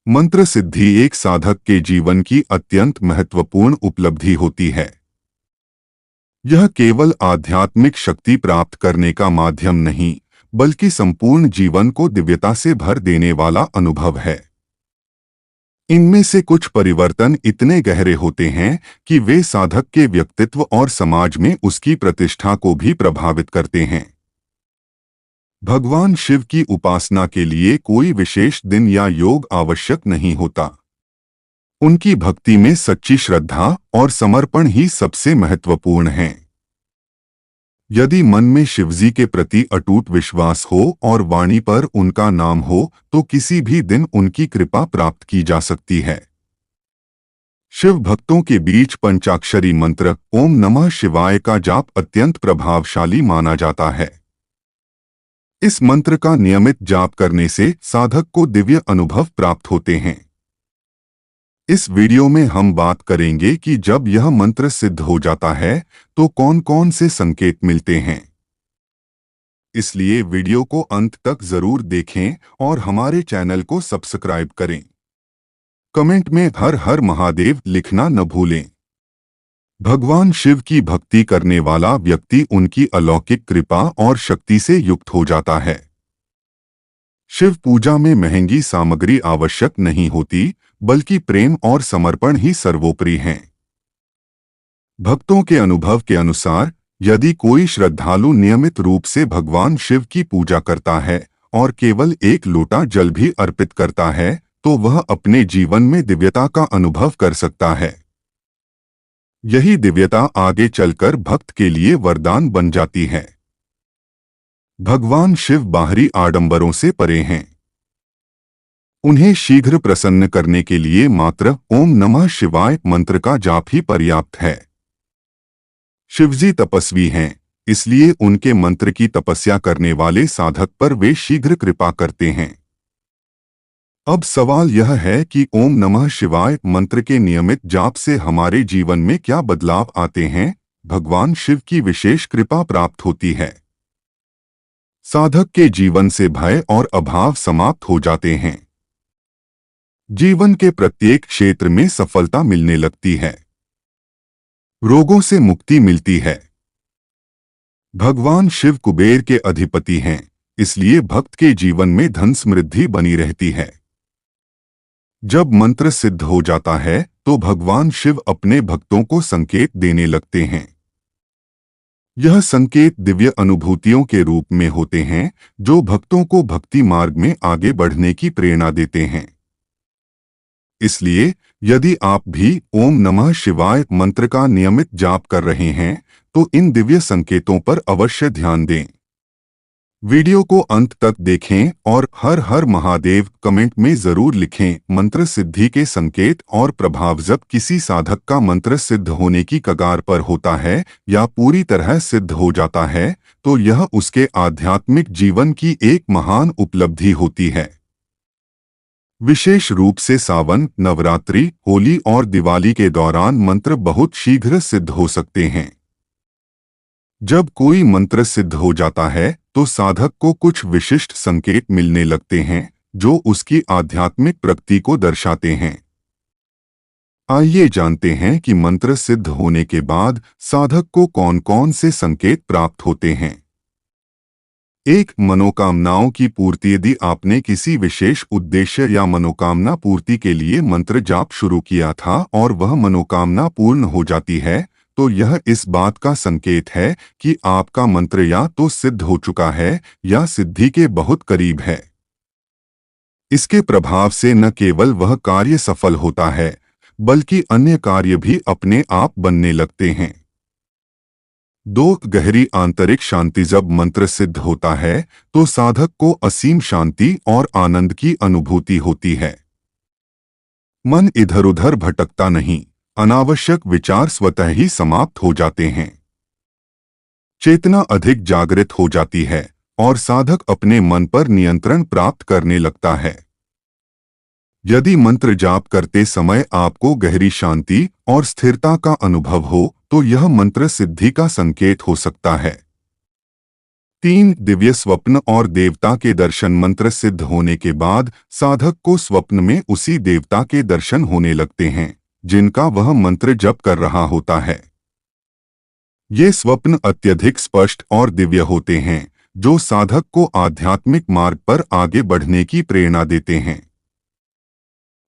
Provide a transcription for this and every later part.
मंत्र सिद्धि एक साधक के जीवन की अत्यंत महत्वपूर्ण उपलब्धि होती है। यह केवल आध्यात्मिक शक्ति प्राप्त करने का माध्यम नहीं, बल्कि संपूर्ण जीवन को दिव्यता से भर देने वाला अनुभव है। इनमें से कुछ परिवर्तन इतने गहरे होते हैं कि वे साधक के व्यक्तित्व और समाज में उसकी प्रतिष्ठा को भी प्रभावित करते हैं। भगवान शिव की उपासना के लिए कोई विशेष दिन या योग आवश्यक नहीं होता। उनकी भक्ति में सच्ची श्रद्धा और समर्पण ही सबसे महत्वपूर्ण है। यदि मन में शिवजी के प्रति अटूट विश्वास हो और वाणी पर उनका नाम हो तो किसी भी दिन उनकी कृपा प्राप्त की जा सकती है। शिव भक्तों के बीच पंचाक्षरी मंत्र ओम नमः शिवाय का जाप अत्यंत प्रभावशाली माना जाता है। इस मंत्र का नियमित जाप करने से साधक को दिव्य अनुभव प्राप्त होते हैं। इस वीडियो में हम बात करेंगे कि जब यह मंत्र सिद्ध हो जाता है तो कौन कौन से संकेत मिलते हैं। इसलिए वीडियो को अंत तक जरूर देखें और हमारे चैनल को सब्सक्राइब करें। कमेंट में हर हर महादेव लिखना न भूलें। भगवान शिव की भक्ति करने वाला व्यक्ति उनकी अलौकिक कृपा और शक्ति से युक्त हो जाता है। शिव पूजा में महंगी सामग्री आवश्यक नहीं होती, बल्कि प्रेम और समर्पण ही सर्वोपरि हैं। भक्तों के अनुभव के अनुसार यदि कोई श्रद्धालु नियमित रूप से भगवान शिव की पूजा करता है और केवल एक लोटा जल भी अर्पित करता है तो वह अपने जीवन में दिव्यता का अनुभव कर सकता है। यही दिव्यता आगे चलकर भक्त के लिए वरदान बन जाती है। भगवान शिव बाहरी आडंबरों से परे हैं। उन्हें शीघ्र प्रसन्न करने के लिए मात्र ओम नमः शिवाय मंत्र का जाप ही पर्याप्त है। शिवजी तपस्वी हैं, इसलिए उनके मंत्र की तपस्या करने वाले साधक पर वे शीघ्र कृपा करते हैं। अब सवाल यह है कि ओम नमः शिवाय मंत्र के नियमित जाप से हमारे जीवन में क्या बदलाव आते हैं। भगवान शिव की विशेष कृपा प्राप्त होती है। साधक के जीवन से भय और अभाव समाप्त हो जाते हैं। जीवन के प्रत्येक क्षेत्र में सफलता मिलने लगती है। रोगों से मुक्ति मिलती है। भगवान शिव कुबेर के अधिपति हैं, इसलिए भक्त के जीवन में धन समृद्धि बनी रहती है। जब मंत्र सिद्ध हो जाता है तो भगवान शिव अपने भक्तों को संकेत देने लगते हैं। यह संकेत दिव्य अनुभूतियों के रूप में होते हैं जो भक्तों को भक्ति मार्ग में आगे बढ़ने की प्रेरणा देते हैं। इसलिए यदि आप भी ओम नमः शिवाय मंत्र का नियमित जाप कर रहे हैं तो इन दिव्य संकेतों पर अवश्य ध्यान दें। वीडियो को अंत तक देखें और हर हर महादेव कमेंट में जरूर लिखें। मंत्र सिद्धि के संकेत और प्रभाव। जब किसी साधक का मंत्र सिद्ध होने की कगार पर होता है या पूरी तरह सिद्ध हो जाता है तो यह उसके आध्यात्मिक जीवन की एक महान उपलब्धि होती है। विशेष रूप से सावन, नवरात्रि, होली और दिवाली के दौरान मंत्र बहुत शीघ्र सिद्ध हो सकते हैं। जब कोई मंत्र सिद्ध हो जाता है तो साधक को कुछ विशिष्ट संकेत मिलने लगते हैं जो उसकी आध्यात्मिक प्रगति को दर्शाते हैं। आइए जानते हैं कि मंत्र सिद्ध होने के बाद साधक को कौन कौन से संकेत प्राप्त होते हैं। एक, मनोकामनाओं की पूर्ति। यदि आपने किसी विशेष उद्देश्य या मनोकामना पूर्ति के लिए मंत्र जाप शुरू किया था और वह मनोकामना पूर्ण हो जाती है तो यह इस बात का संकेत है कि आपका मंत्र या तो सिद्ध हो चुका है या सिद्धि के बहुत करीब है। इसके प्रभाव से न केवल वह कार्य सफल होता है बल्कि अन्य कार्य भी अपने आप बनने लगते हैं। 2, गहरी आंतरिक शांति। जब मंत्र सिद्ध होता है तो साधक को असीम शांति और आनंद की अनुभूति होती है। मन इधर उधर भटकता नहीं, अनावश्यक विचार स्वतः ही समाप्त हो जाते हैं। चेतना अधिक जागृत हो जाती है और साधक अपने मन पर नियंत्रण प्राप्त करने लगता है। यदि मंत्र जाप करते समय आपको गहरी शांति और स्थिरता का अनुभव हो तो यह मंत्र सिद्धि का संकेत हो सकता है। 3 दिव्य स्वप्न और देवता के दर्शन। मंत्र सिद्ध होने के बाद साधक को स्वप्न में उसी देवता के दर्शन होने लगते हैं जिनका वह मंत्र जप कर रहा होता है। ये स्वप्न अत्यधिक स्पष्ट और दिव्य होते हैं जो साधक को आध्यात्मिक मार्ग पर आगे बढ़ने की प्रेरणा देते हैं।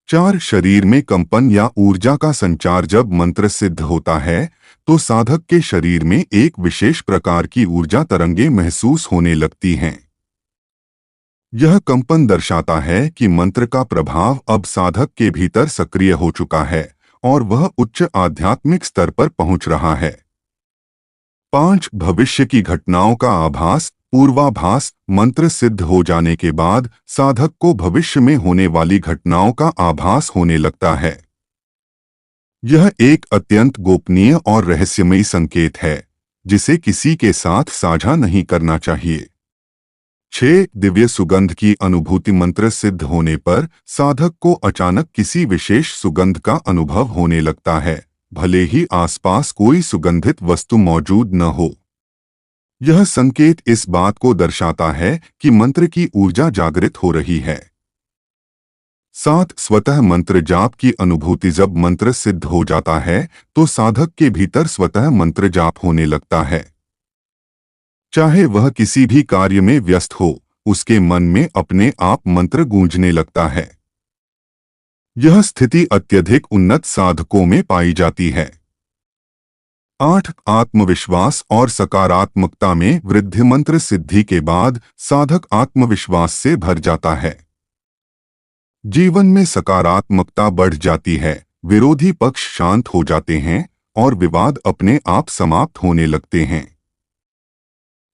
4 शरीर में कंपन या ऊर्जा का संचार। जब मंत्र सिद्ध होता है तो साधक के शरीर में एक विशेष प्रकार की ऊर्जा तरंगें महसूस होने लगती हैं। यह कंपन दर्शाता है कि मंत्र का प्रभाव अब साधक के भीतर सक्रिय हो चुका है और वह उच्च आध्यात्मिक स्तर पर पहुंच रहा है। 5 भविष्य की घटनाओं का आभास। पूर्वाभास। मंत्र सिद्ध हो जाने के बाद साधक को भविष्य में होने वाली घटनाओं का आभास होने लगता है। यह एक अत्यंत गोपनीय और रहस्यमयी संकेत है जिसे किसी के साथ साझा नहीं करना चाहिए। 6 दिव्य सुगंध की अनुभूति। मंत्र सिद्ध होने पर साधक को अचानक किसी विशेष सुगंध का अनुभव होने लगता है, भले ही आसपास कोई सुगंधित वस्तु मौजूद न हो। यह संकेत इस बात को दर्शाता है कि मंत्र की ऊर्जा जागृत हो रही है। 7 स्वतः मंत्र जाप की अनुभूति। जब मंत्र सिद्ध हो जाता है तो साधक के भीतर स्वतः मंत्र जाप होने लगता है। चाहे वह किसी भी कार्य में व्यस्त हो, उसके मन में अपने आप मंत्र गूंजने लगता है। यह स्थिति अत्यधिक उन्नत साधकों में पाई जाती है। 8 आत्मविश्वास और सकारात्मकता में वृद्धि। मंत्र सिद्धि के बाद साधक आत्मविश्वास से भर जाता है। जीवन में सकारात्मकता बढ़ जाती है, विरोधी पक्ष शांत हो जाते हैं और विवाद अपने आप समाप्त होने लगते हैं।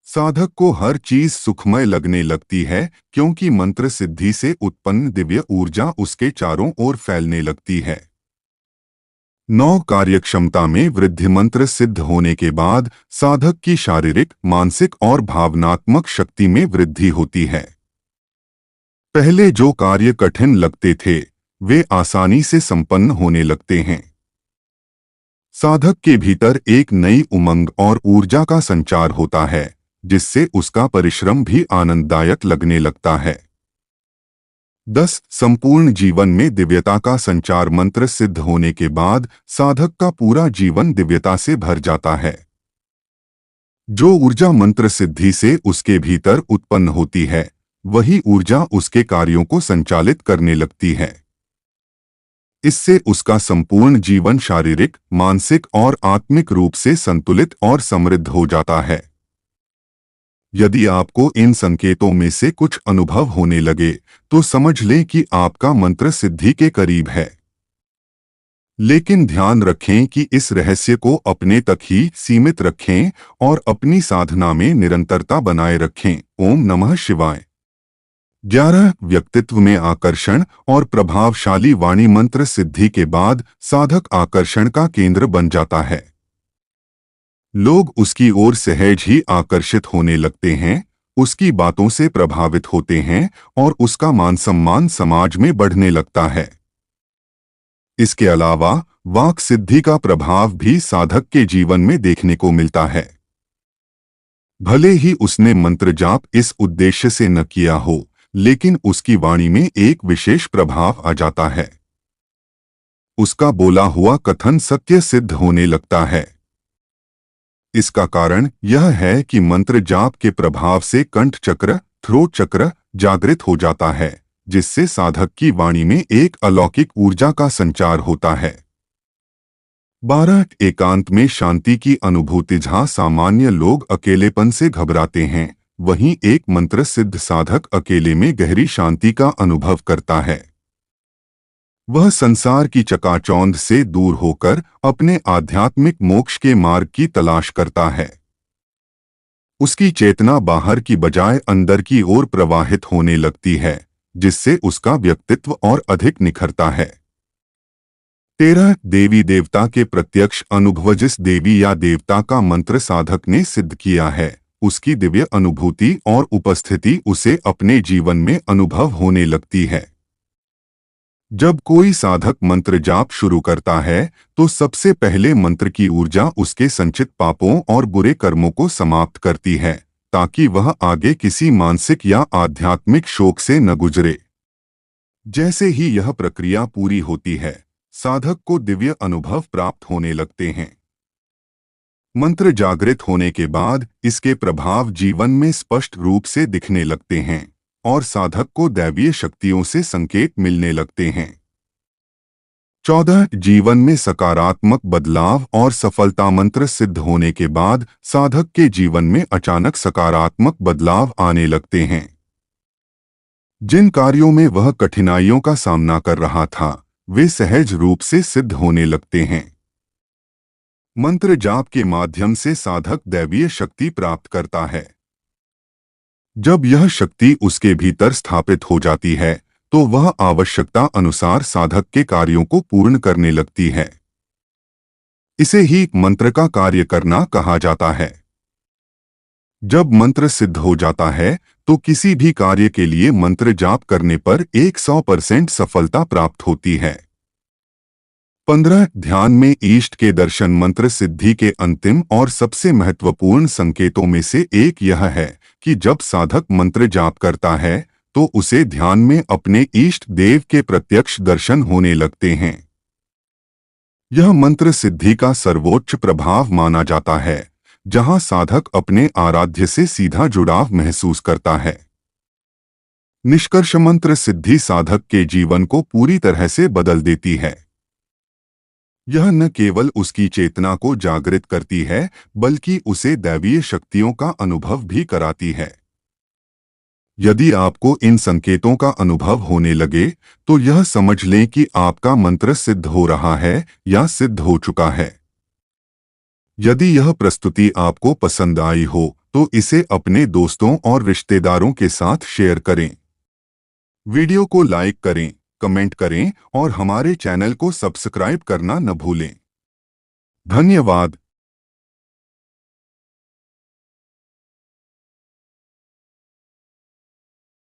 साधक को हर चीज सुखमय लगने लगती है क्योंकि मंत्र सिद्धि से उत्पन्न दिव्य ऊर्जा उसके चारों ओर फैलने लगती है। 9 कार्यक्षमता में वृद्धि। मंत्र सिद्ध होने के बाद साधक की शारीरिक, मानसिक और भावनात्मक शक्ति में वृद्धि होती है। पहले जो कार्य कठिन लगते थे वे आसानी से संपन्न होने लगते हैं। साधक के भीतर एक नई उमंग और ऊर्जा का संचार होता है जिससे उसका परिश्रम भी आनंददायक लगने लगता है। 10 संपूर्ण जीवन में दिव्यता का संचार। मंत्र सिद्ध होने के बाद साधक का पूरा जीवन दिव्यता से भर जाता है। जो ऊर्जा मंत्र सिद्धि से उसके भीतर उत्पन्न होती है वही ऊर्जा उसके कार्यों को संचालित करने लगती है। इससे उसका संपूर्ण जीवन शारीरिक, मानसिक और आत्मिक रूप से संतुलित और समृद्ध हो जाता है। यदि आपको इन संकेतों में से कुछ अनुभव होने लगे तो समझ लें कि आपका मंत्र सिद्धि के करीब है। लेकिन ध्यान रखें कि इस रहस्य को अपने तक ही सीमित रखें और अपनी साधना में निरंतरता बनाए रखें। ओम नमः शिवाय। 11 व्यक्तित्व में आकर्षण और प्रभावशाली वाणी। मंत्र सिद्धि के बाद साधक आकर्षण का केंद्र बन जाता है। लोग उसकी ओर सहज ही आकर्षित होने लगते हैं, उसकी बातों से प्रभावित होते हैं और उसका मान सम्मान समाज में बढ़ने लगता है। इसके अलावा वाक सिद्धि का प्रभाव भी साधक के जीवन में देखने को मिलता है। भले ही उसने मंत्र जाप इस उद्देश्य से न किया हो, लेकिन उसकी वाणी में एक विशेष प्रभाव आ जाता है। उसका बोला हुआ कथन सत्य सिद्ध होने लगता है। इसका कारण यह है कि मंत्र जाप के प्रभाव से कंठ चक्र, थ्रोट चक्र जागृत हो जाता है, जिससे साधक की वाणी में एक अलौकिक ऊर्जा का संचार होता है। 12 एकांत में शांति की अनुभूति। जहाँ सामान्य लोग अकेलेपन से घबराते हैं, वहीं एक मंत्र सिद्ध साधक अकेले में गहरी शांति का अनुभव करता है। वह संसार की चकाचौंध से दूर होकर अपने आध्यात्मिक मोक्ष के मार्ग की तलाश करता है। उसकी चेतना बाहर की बजाय अंदर की ओर प्रवाहित होने लगती है, जिससे उसका व्यक्तित्व और अधिक निखरता है। 13 देवी देवता के प्रत्यक्ष अनुभव। जिस देवी या देवता का मंत्र साधक ने सिद्ध किया है, उसकी दिव्य अनुभूति और उपस्थिति उसे अपने जीवन में अनुभव होने लगती है। जब कोई साधक मंत्र जाप शुरू करता है तो सबसे पहले मंत्र की ऊर्जा उसके संचित पापों और बुरे कर्मों को समाप्त करती है, ताकि वह आगे किसी मानसिक या आध्यात्मिक शोक से न गुजरे। जैसे ही यह प्रक्रिया पूरी होती है, साधक को दिव्य अनुभव प्राप्त होने लगते हैं। मंत्र जागृत होने के बाद इसके प्रभाव जीवन में स्पष्ट रूप से दिखने लगते हैं और साधक को दैवीय शक्तियों से संकेत मिलने लगते हैं। 14 जीवन में सकारात्मक बदलाव और सफलता। मंत्र सिद्ध होने के बाद साधक के जीवन में अचानक सकारात्मक बदलाव आने लगते हैं। जिन कार्यों में वह कठिनाइयों का सामना कर रहा था, वे सहज रूप से सिद्ध होने लगते हैं। मंत्र जाप के माध्यम से साधक दैवीय शक्ति प्राप्त करता है। जब यह शक्ति उसके भीतर स्थापित हो जाती है, तो वह आवश्यकता अनुसार साधक के कार्यों को पूर्ण करने लगती है। इसे ही मंत्र का कार्य करना कहा जाता है। जब मंत्र सिद्ध हो जाता है, तो किसी भी कार्य के लिए मंत्र जाप करने पर 100% सफलता प्राप्त होती है। 15 ध्यान में इष्ट के दर्शन। मंत्र सिद्धि के अंतिम और सबसे महत्वपूर्ण संकेतों में से एक यह है कि जब साधक मंत्र जाप करता है, तो उसे ध्यान में अपने इष्ट देव के प्रत्यक्ष दर्शन होने लगते हैं। यह मंत्र सिद्धि का सर्वोच्च प्रभाव माना जाता है, जहां साधक अपने आराध्य से सीधा जुड़ाव महसूस करता है। निष्कर्ष, मंत्र सिद्धि साधक के जीवन को पूरी तरह से बदल देती है। यह न केवल उसकी चेतना को जागृत करती है, बल्कि उसे दैवीय शक्तियों का अनुभव भी कराती है। यदि आपको इन संकेतों का अनुभव होने लगे, तो यह समझ लें कि आपका मंत्र सिद्ध हो रहा है या सिद्ध हो चुका है। यदि यह प्रस्तुति आपको पसंद आई हो, तो इसे अपने दोस्तों और रिश्तेदारों के साथ शेयर करें। वीडियो को लाइक करें, कमेंट करें और हमारे चैनल को सब्सक्राइब करना न भूलें। धन्यवाद।